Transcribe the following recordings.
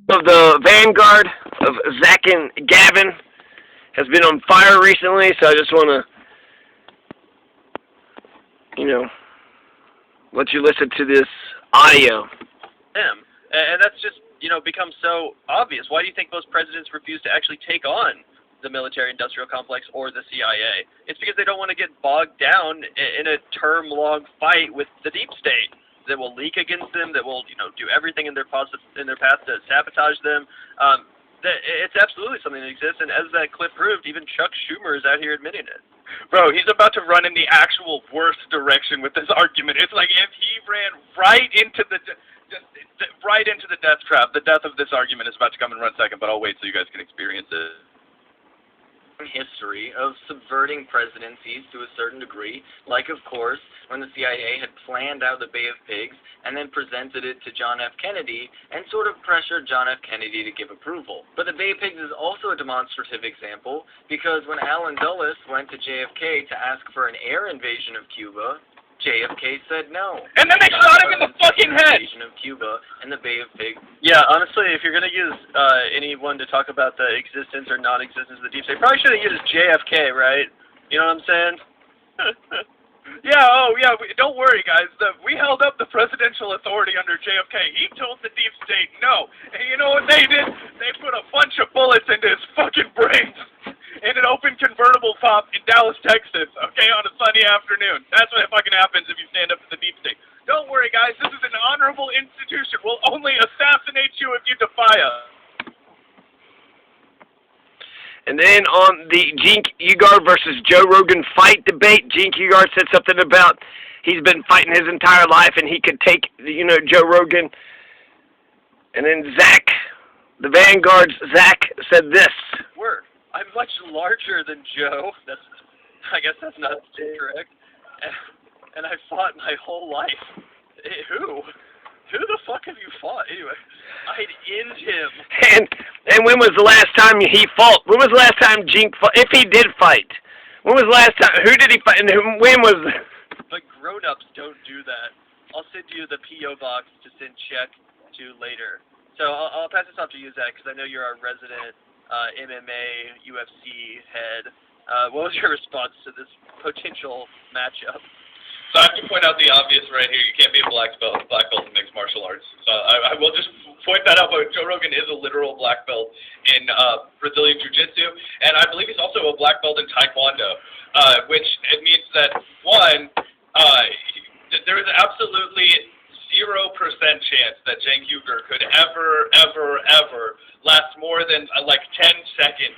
of the Vanguard of Zach and Gavin has been on fire recently, so I just want to, let you listen to this audio. Him. And that's just, become so obvious. Why do you think most presidents refuse to actually take on the military-industrial complex or the CIA? It's because they don't want to get bogged down in a term-long fight with the deep state that will leak against them, that will, do everything in their path to sabotage them. It's absolutely something that exists, and as that clip proved, even Chuck Schumer is out here admitting it. Bro, he's about to run in the actual worst direction with this argument. It's like if he ran right into the death trap. The death of this argument is about to come in 1 second, but I'll wait so you guys can experience it. History of subverting presidencies to a certain degree, like, of course, when the CIA had planned out the Bay of Pigs and then presented it to John F. Kennedy and sort of pressured John F. Kennedy to give approval. But the Bay of Pigs is also a demonstrative example because when Allen Dulles went to JFK to ask for an air invasion of Cuba, JFK said no. And then they shot him in the fucking head! Invasion of Cuba and the Bay of Pigs. Yeah, honestly, if you're going to use anyone to talk about the existence or non-existence of the deep state, probably should have used JFK, right? You know what I'm saying? Yeah, don't worry, guys. We held up the presidential authority under JFK. He told the deep state no. And you know what they did? They put a bunch of bullets into his fucking brains in an open convertible top in Dallas, Texas, okay, on a sunny afternoon. That's what fucking happens if you stand up to the deep state. Don't worry, guys. This is an honorable institution. We'll only assassinate you if you defy us. And then on the Cenk Uygur versus Joe Rogan fight debate, Cenk Uygur said something about he's been fighting his entire life and he could take, Joe Rogan. And then Zach, the Vanguard's Zach, said this. Word. I'm much larger than Joe. I guess that's not correct. And I fought my whole life. Who? Who the fuck have you fought? Anyway, I'd end him. And when was the last time he fought? When was the last time Cenk fought? If he did fight, when was the last time? Who did he fight? And when was? But grown-ups don't do that. I'll send you the P.O. box to send check to later. So I'll pass this off to you, Zach, because I know you're our resident MMA, UFC head. What was your response to this potential matchup? So I have to point out the obvious right here. You can't be a black belt in mixed martial arts. So I will just point that out. But Joe Rogan is a literal black belt in Brazilian Jiu-Jitsu, and I believe he's also a black belt in Taekwondo, which it means that, one, there is absolutely 0% chance that Cenk Uygur could ever last more than 10 seconds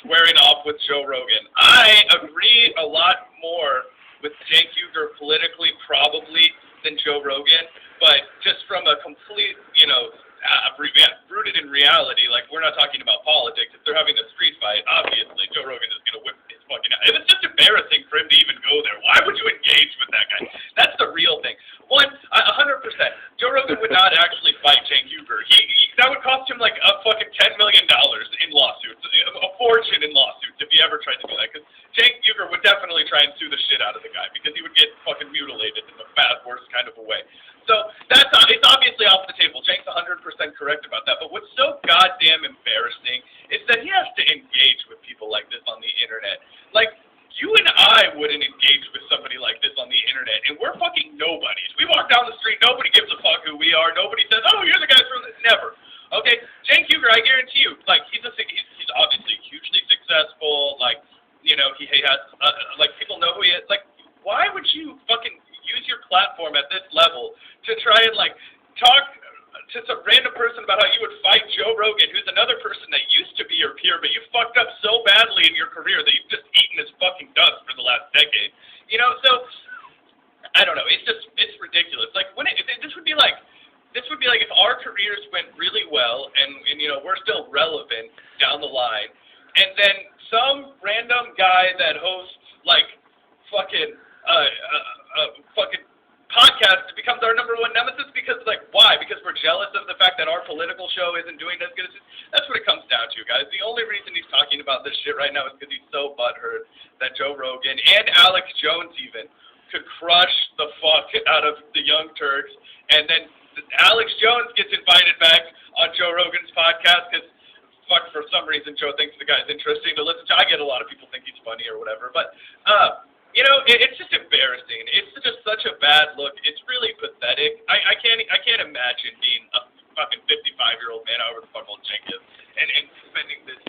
squaring off with Joe Rogan. I agree a lot more with Cenk Uygur politically probably than Joe Rogan, but just from a complete, rooted in reality, like we're not talking about politics. If they're having a street fight, obviously Joe Rogan is going to whip his fucking ass. It was just embarrassing for him to even go there. Why would you engage with that guy? That's the real thing. 100%. Joe Rogan would not actually fight Cenk Uygur. That would cost him like a fucking $10 million in lawsuits, a fortune in lawsuits if he ever tried to do that. Because Cenk Uygur would definitely try and sue the shit out of the guy because he would get fucking mutilated in the worst kind of a way. So it's obviously off the table. Cenk's 100% correct about that. But what's so goddamn embarrassing is that he has to engage with people like this on the internet. Like, you and I wouldn't engage with somebody like this on the internet, and we're fucking nobodies. We walk down the street, nobody gives a fuck who we are. Nobody says, "Oh, you're the guy from this." Never. Okay, Cenk Uygur, I guarantee you, like he's obviously hugely successful. Like, he has people know who he is. Like, why would you fucking use your platform at this level to try and talk to some random person about how you would fight Joe Rogan, who's another person that used to be your peer, but you fucked up so badly in your career that you've just eaten his fucking dust for the last decade. So I don't know. It's ridiculous. Like this would be like if our careers went really well and we're still relevant down the line, and then some random guy that hosts fucking podcast becomes our number one nemesis because why? Because we're jealous of the fact that our political show isn't doing as good as that's what it comes down to, guys. The only reason he's talking about this shit right now is because he's so butthurt that Joe Rogan and Alex Jones even could crush the fuck out of the Young Turks, and then Alex Jones gets invited back on Joe Rogan's podcast because, fuck, for some reason Joe thinks the guy's interesting to listen to. I get a lot of people think he's funny or whatever, but it's just embarrassing. It's just such a bad look. It's really pathetic. I can't imagine being a fucking 55-year-old man, however the fuck old Jake is, and spending this